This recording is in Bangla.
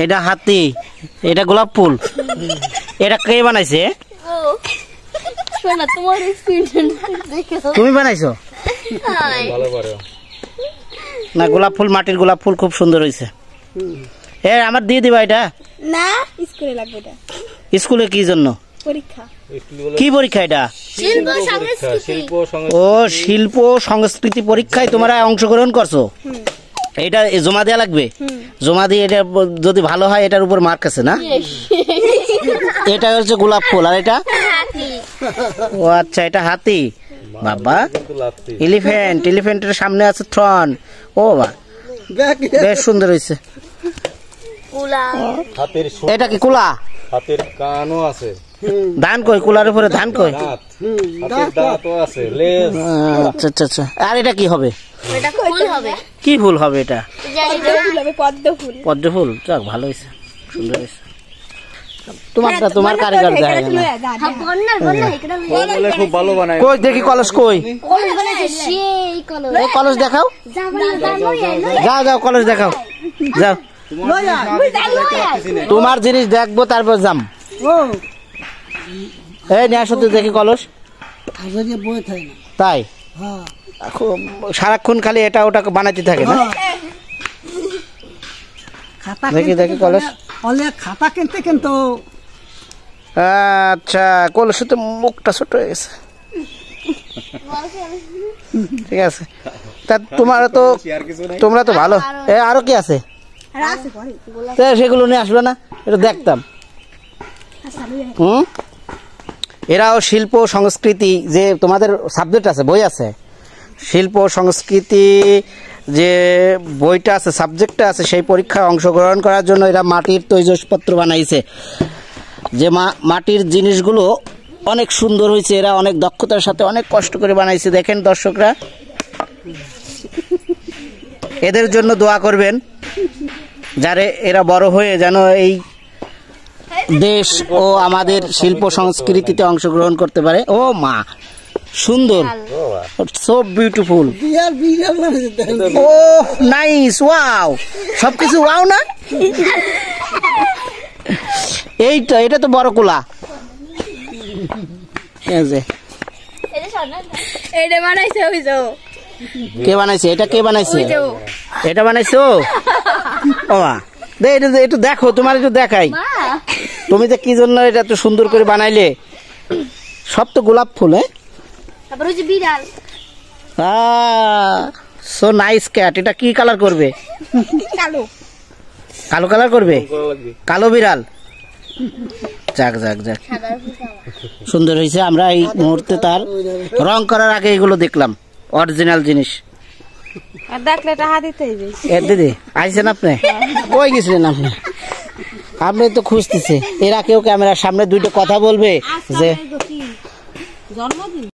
এটা হাতি, এটা গোলাপ ফুল। এটা কে বানাইছে? তুমি বানাইছো না? গোলাপ ফুল, মাটির গোলাপ ফুল খুব সুন্দর হয়েছে। আমার দিয়ে দিবা এটা? না, স্কুলে লাগবে এটা। স্কুলে কি জন্য? পরীক্ষা। কি পরীক্ষা এটা? ও, শিল্প সংস্কৃতি পরীক্ষায় তোমরা অংশগ্রহণ করছো। এটা জমা দেওয়া লাগবে। জমা দিয়ে এটা যদি ভালো হয় এটার উপর মার্ক আছে না? এটা হচ্ছে গোলাপ ফুল। আর এটা? ও আচ্ছা, এটা হাতি। বাবা, এলিফ্যান্ট, এলিফ্যান্টের সামনে আছে থ্রন। ও বা, বেশ সুন্দর হয়েছে। এটা কি কুলা? হাতের কানও আছে। ধান কই? কুলার উপরে ধান কই? আচ্ছা আচ্ছা আচ্ছা। আর এটা কি হবে? কি ফুল হবে এটা? পদ্ম ফুল। যাক, ভালো হয়েছে, সুন্দর হয়েছে। তোমারটা তোমার কারিগর দেখা গেল। খুব ভালো বানায়। কই দেখি কলস কই? কলস দেখাও। যাও যাও, কলস দেখাও, যাও। তোমার জিনিস দেখবো তারপর যাম। এই নিয়ে আসো তো দেখি কলস। তাই সারাক্ষণ খালি এটা ওটা বানাইতে থাকে না? দেখি দেখি কলস। খাতা কিনতে কিন্তু আচ্ছা, কলস তো মুখটা ছোট হয়ে গেছে। ঠিক আছে, তা তোমরা তো ভালো। আরো কি আছে? সেগুলো নিয়ে আসবে না? এটা দেখতাম। এরাও শিল্প সংস্কৃতি, যে তোমাদের সাবজেক্ট আছে, বই আছে, শিল্প সংস্কৃতি যে বইটা আছে, সাবজেক্টটা আছে, সেই পরীক্ষায় অংশগ্রহণ করার জন্য এরা মাটির তৈজসপত্র বানাইছে। যে মাটির জিনিসগুলো অনেক সুন্দর হয়েছে। এরা অনেক দক্ষতার সাথে অনেক কষ্ট করে বানাইছে। দেখেন দর্শকরা, এদের জন্য দোয়া করবেন, যারে এরা বড় হয়ে যেন এই দেশ ও আমাদের শিল্প সংস্কৃতিতে অংশগ্রহণ করতে পারে। ও মা, সুন্দর, সো বিউটিফুল। ও নাইস, ওয়াও, সবকিছু ওয়াও না? এইটা, এটা তো বড় কুলা। কে বানাইছে এটা? কে বানাইছে এটা? বানাইছে ও। একটু দেখো, তোমার একটু দেখাই। তুমি তো কি জন্য এটা এত সুন্দর করে বানাইলে? সব তো গোলাপ ফুল। So nice cat. এটা কি কালার করবে? কালো কালার করবে? কালো বিড়াল। যাক যাক যাক, সুন্দর হয়েছে। আমরা এই মুহূর্তে তার রং করার আগে এগুলো দেখলাম, অরিজিনাল জিনিস। দিদি আইছেন আপনি? কই গেছিলেন আপনি? আপনি তো খুঁজতেছে। এরা কেউ ক্যামেরার সামনে দুইটা কথা বলবে যে জন্মদিন।